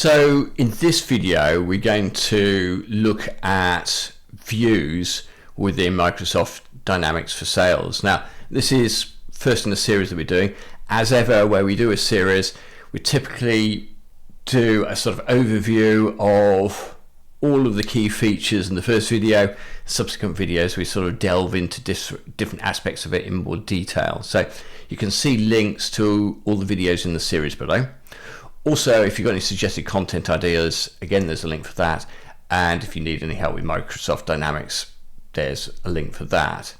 So in this video, we're going to look at views within Microsoft Dynamics for Sales. Now, this is first in the series that we're doing. As ever, where we do a series, we typically do a sort of overview of all of the key features in the first video. Subsequent videos, we sort of delve into different aspects of it in more detail. So you can see links to all the videos in the series below. Also, if you've got any suggested content ideas, again, there's a link for that. And if you need any help with Microsoft Dynamics, there's a link for that.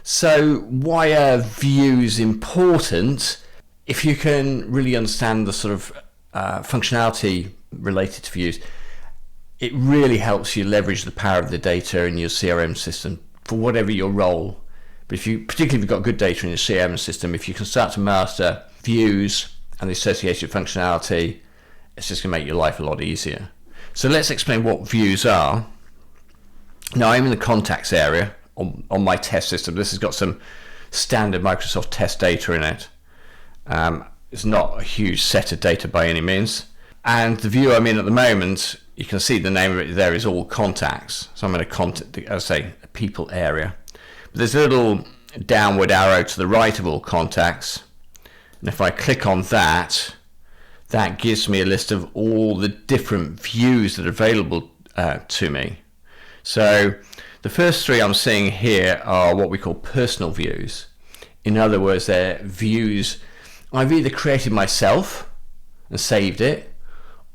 So why are views important? If you can really understand the sort of functionality related to views, it really helps you leverage the power of the data in your CRM system for whatever your role. But particularly if you've got good data in your CRM system, if you can start to master views and the associated functionality, it's just going to make your life a lot easier. So let's explain what views are. Now, I'm in the contacts area on my test system. This has got some standard Microsoft test data in it. It's not a huge set of data by any means. And the view I'm in at the moment, you can see the name of it there is all contacts. So I'm in a people area. But there's a little downward arrow to the right of all contacts. And if I click on that, that gives me a list of all the different views that are available to me. So the first three I'm seeing here are what we call personal views. In other words, they're views I've either created myself and saved it,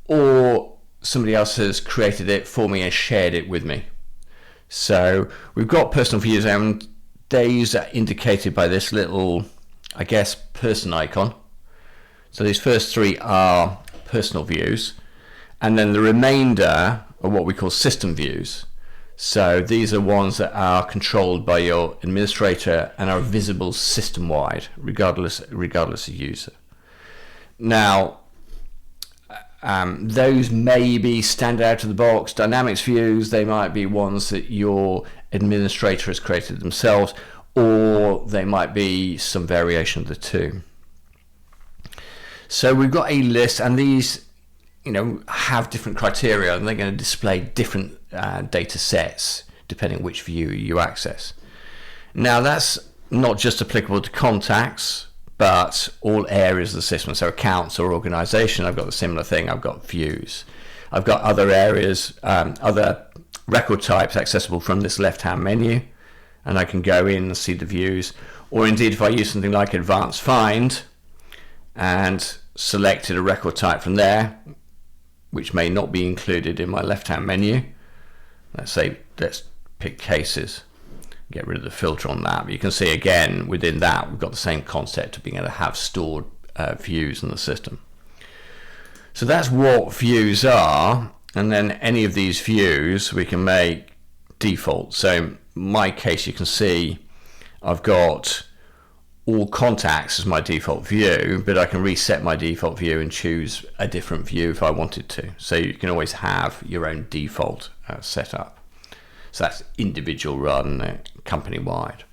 or somebody else has created it for me and shared it with me. So we've got personal views, and these are indicated by this little, I guess, person icon. So these first three are personal views, and then the remainder are what we call system views. So these are ones that are controlled by your administrator and are visible system-wide, regardless of user. Now, those may be standard out of the box Dynamics views. They might be ones that your administrator has created themselves, or they might be some variation of the two. So we've got a list, and these have different criteria, and they're going to display different data sets depending which view you access. Now, that's not just applicable to contacts, but all areas of the system. So accounts or organization, I've got the similar thing. I've got views. I've got other areas, other record types accessible from this left-hand menu, and I can go in and see the views. Or indeed, if I use something like Advanced Find and selected a record type from there, which may not be included in my left-hand menu. Let's pick cases, get rid of the filter on that. But you can see again, within that, we've got the same concept of being able to have stored views in the system. So that's what views are. And then any of these views we can make default. So in my case, you can see I've got all contacts as my default view, but I can reset my default view and choose a different view if I wanted to. So you can always have your own default set up. So that's individual rather than company-wide.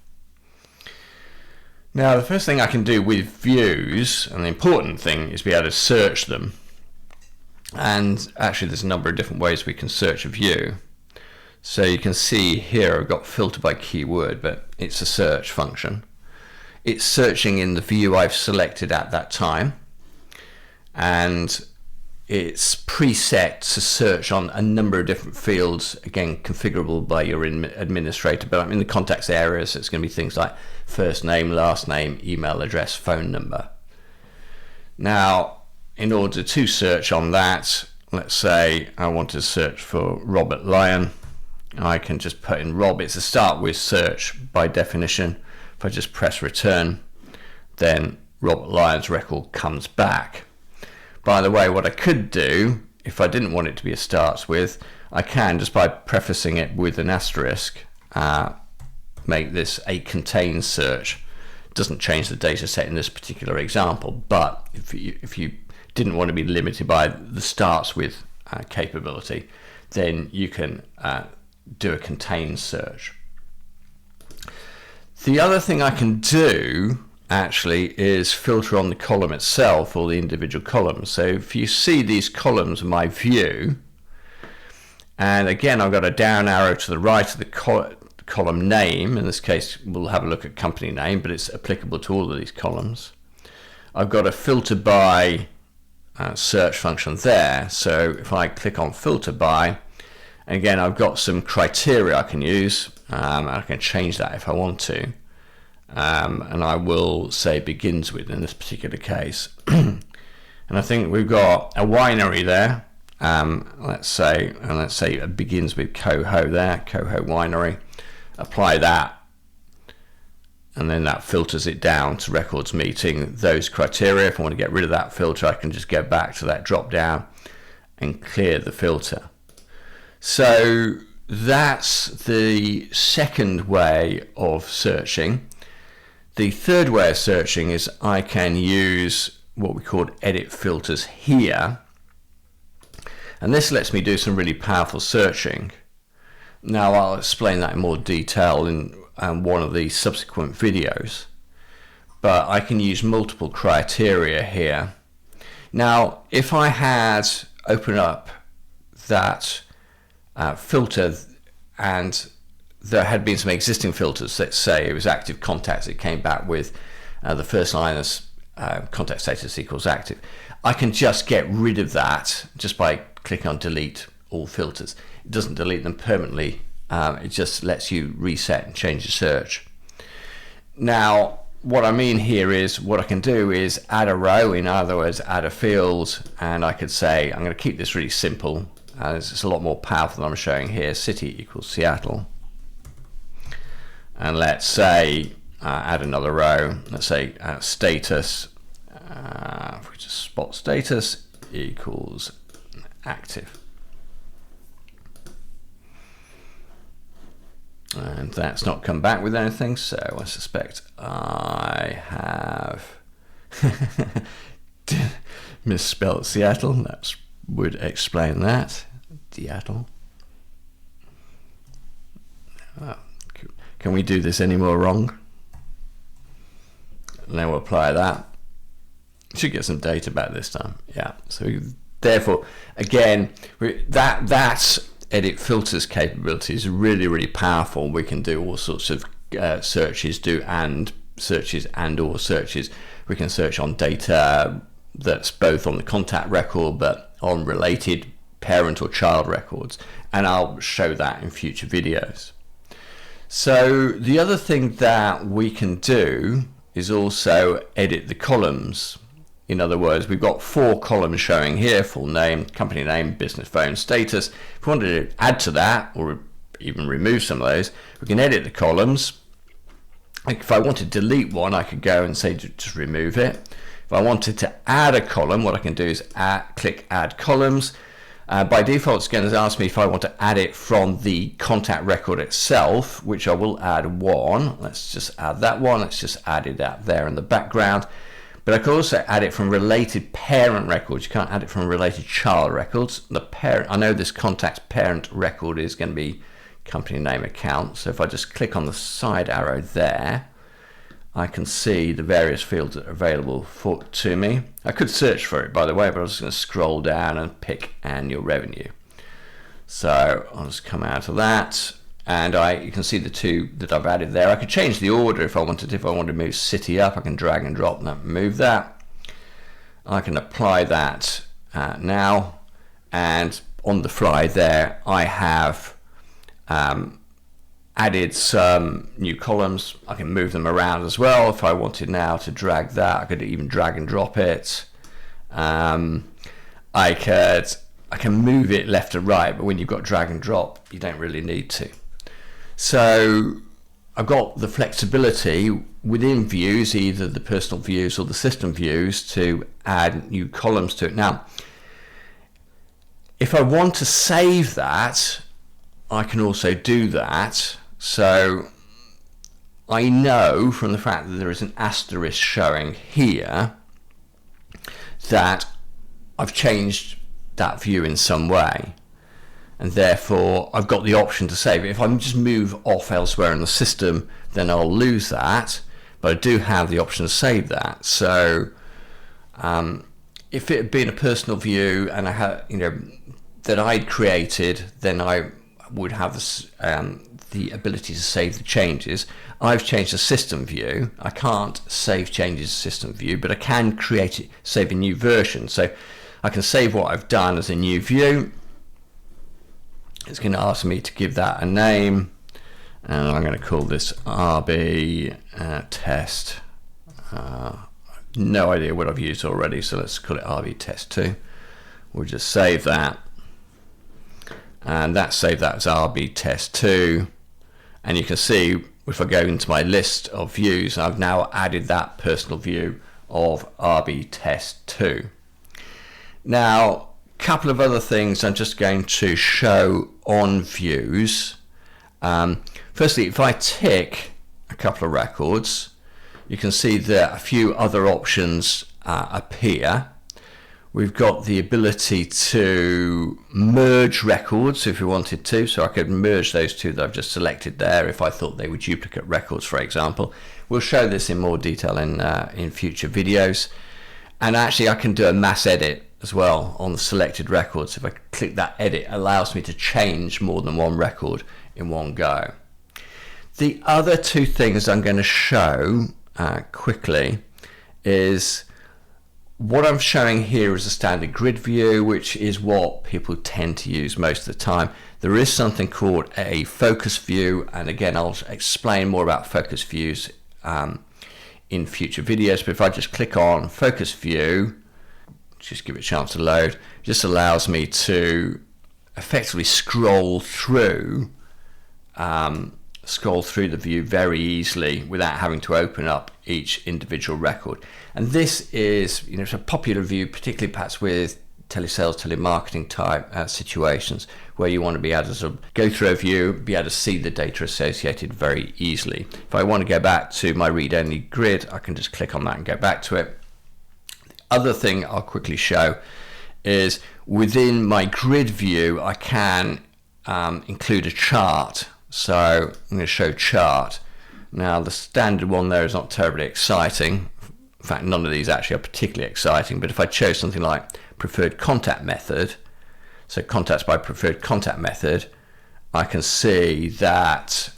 Now, the first thing I can do with views, and the important thing, is be able to search them. And actually, there's a number of different ways we can search a view. So you can see here I've got filter by keyword, but it's a search function. It's searching in the view I've selected at that time, and it's preset to search on a number of different fields, again configurable by your administrator, but I'm in the contacts area, so it's going to be things like first name, last name, email address, phone number. Now, in order to search on that, let's say I want to search for Robert Lyon. I can just put in Rob. It's a start with search by definition. If I just press return, then Robert Lyon's record comes back. By the way, what I could do, if I didn't want it to be a starts with, I can, just by prefacing it with an asterisk, make this a contains search. It doesn't change the data set in this particular example, but if you didn't want to be limited by the starts with capability, then you can do a contains search. The other thing I can do, actually is filter on the column itself or the individual columns. So if you see these columns in my view, and again I've got a down arrow to the right of the column name, in this case we'll have a look at company name, but it's applicable to all of these columns. I've got a filter by search function there, so if I click on filter by, again I've got some criteria I can use, I can change that if I want to. And I will say begins with in this particular case. And I think we've got a winery there, let's say it begins with Coho there, Coho Winery. Apply that, and then that filters it down to records meeting those criteria. If I want to get rid of that filter, I can just go back to that drop down and clear the filter. So that's the second way of searching. The third way of searching is I can use what we call edit filters here, and this lets me do some really powerful searching. Now I'll explain that in more detail in one of the subsequent videos, but I can use multiple criteria here. Now if I had opened up that filter and there had been some existing filters, let's say it was active contacts, it came back with the first line as contact status equals active. I can just get rid of that just by clicking on delete all filters. It doesn't delete them permanently, it just lets you reset and change the search. Now what I mean here is what I can do is add a row, in other words add a field, and I could say I'm going to keep this really simple. It's a lot more powerful than I'm showing here. City equals Seattle. And let's say add another row. Let's say status, if we just spot status equals active. And that's not come back with anything, so I suspect I have misspelled Seattle. That would explain that. Seattle. Can we do this any more wrong? And then we'll apply that. Should get some data back this time. Yeah. So therefore, again, that edit filters capability is really, really powerful. We can do all sorts of searches, searches and or searches. We can search on data that's both on the contact record but on related parent or child records, and I'll show that in future videos. So the other thing that we can do is also edit the columns. In other words, we've got 4 columns showing here: full name, company name, business phone, status. If we wanted to add to that or even remove some of those, we can edit the columns. Like if I wanted to delete one, I could go and say just remove it. If I wanted to add a column, what I can do is click add columns. By default, it's going to ask me if I want to add it from the contact record itself, which I will add one. Let's just add that one. Let's just add it out there in the background. But I can also add it from related parent records. You can't add it from related child records. The parent, I know this contact's parent record is going to be company name account. So if I just click on the side arrow there, I can see the various fields that are available to me. I could search for it, by the way, but I was just going to scroll down and pick annual revenue. So I'll just come out of that, and you can see the 2 that I've added there. I could change the order if I wanted. If I wanted to move city up, I can drag and drop and move that. I can apply that now, and on the fly there I have added some new columns. I can move them around as well. If I wanted now to drag that, I could even drag and drop it. I can move it left to right, but when you've got drag and drop, you don't really need to. So I've got the flexibility within views, either the personal views or the system views, to add new columns to it. Now, if I want to save that, I can also do that. So I know from the fact that there is an asterisk showing here that I've changed that view in some way, and therefore I've got the option to save it. If I just move off elsewhere in the system, then I'll lose that. but I do have the option to save that. So if it had been a personal view and I had, that I'd created, then I would have the ability to save the changes. I've changed the system view. I can't save changes system view, but I can save a new version. So I can save what I've done as a new view. It's going to ask me to give that a name, and I'm going to call this RB test. No idea what I've used already, so let's call it RB test 2. We'll just save that, and that's saved that as RB test 2. And you can see if I go into my list of views, I've now added that personal view of RB test 2. Now, a couple of other things I'm just going to show on views. Firstly, if I tick a couple of records, you can see that a few other options appear. We've got the ability to merge records if we wanted to, so I could merge those two that I've just selected there if I thought they were duplicate records, for example. We'll show this in more detail in future videos. And actually I can do a mass edit as well on the selected records. If I click that edit, it allows me to change more than one record in one go. The other two things I'm going to show quickly is what I'm showing here is a standard grid view, which is what people tend to use most of the time. There is something called a focus view, and again I'll explain more about focus views in future videos. But if I just click on focus view, just give it a chance to load, it just allows me to effectively scroll through the view very easily without having to open up each individual record. And this is, it's a popular view, particularly perhaps with telesales, telemarketing type situations where you want to be able to sort of go through a view, be able to see the data associated very easily. If I want to go back to my read-only grid, I can just click on that and go back to it. The other thing I'll quickly show is within my grid view, I can include a chart. So I'm going to show chart. Now the standard one there is not terribly exciting. In fact, none of these actually are particularly exciting, but if I chose something like preferred contact method, so contacts by preferred contact method, I can see that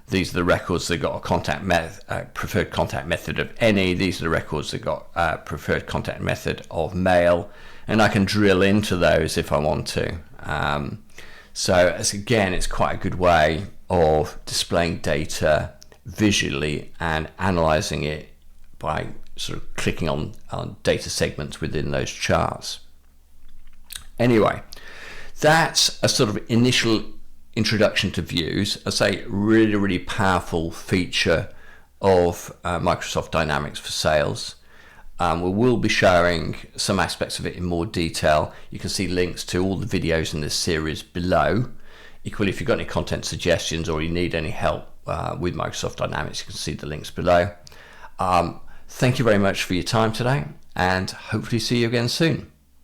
these are the records that got a preferred contact method of any. These are the records that got a preferred contact method of male, and I can drill into those if I want to. So again, it's quite a good way of displaying data visually and analyzing it by sort of clicking on data segments within those charts. Anyway, that's a sort of initial introduction to views. I say really powerful feature of Microsoft Dynamics for Sales. We will be showing some aspects of it in more detail. You can see links to all the videos in this series below. Equally, if you've got any content suggestions or you need any help with Microsoft Dynamics, you can see the links below. Thank you very much for your time today, and hopefully see you again soon.